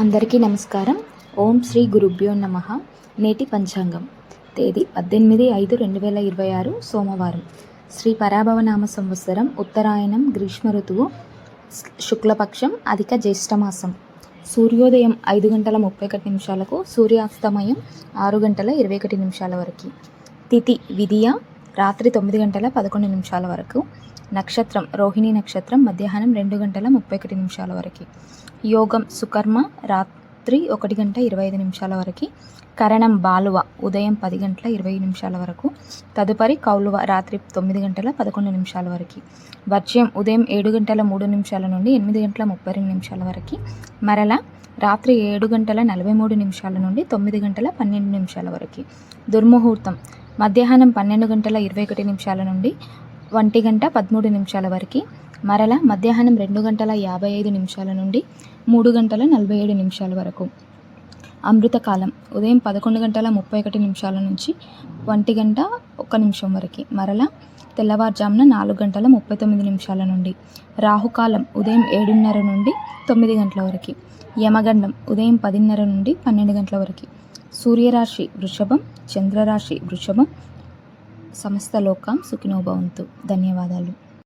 అందరికీ నమస్కారం. ఓం శ్రీ గురుభ్యో నమః. నేటి పంచాంగం తేదీ 18/5/2026 సోమవారం. శ్రీ పరాభవనామ సంవత్సరం ఉత్తరాయణం గ్రీష్మ ఋతువు శుక్లపక్షం అధిక జ్యేష్ఠమాసం. సూర్యోదయం 5:31 సూర్యాస్తమయం 6:21 వరకు. తిథి విదియ రాత్రి 9:11 వరకు. నక్షత్రం రోహిణి నక్షత్రం మధ్యాహ్నం 2:31 వరకు. యోగం సుకర్మ రాత్రి 1:25 వరకు. కరణం బాలువ ఉదయం 10:20 వరకు. తదుపరి కౌలువ రాత్రి 9:11 వరకు. వర్జ్యం ఉదయం 7:03 నుండి 8:32 వరకు. మరల రాత్రి 7:43 నుండి 9:12 వరకు. దుర్ముహూర్తం మధ్యాహ్నం 12:21 నుండి 1:13 వరకు. మరల మధ్యాహ్నం 2:55 నుండి 3:47 వరకు. అమృతకాలం ఉదయం 11:31 నుంచి 1:01 వరకు. మరల తెల్లవారుజామున 4:39 నుండి. రాహుకాలం ఉదయం 7:30 నుండి 9 గంటల వరకు. యమగండం ఉదయం 10:30 నుండి 12 గంటల వరకు. సూర్యరాశి వృషభం, చంద్రరాశి వృషభం. సమస్త లోకం సుఖినో భవంతు. ధన్యవాదాలు.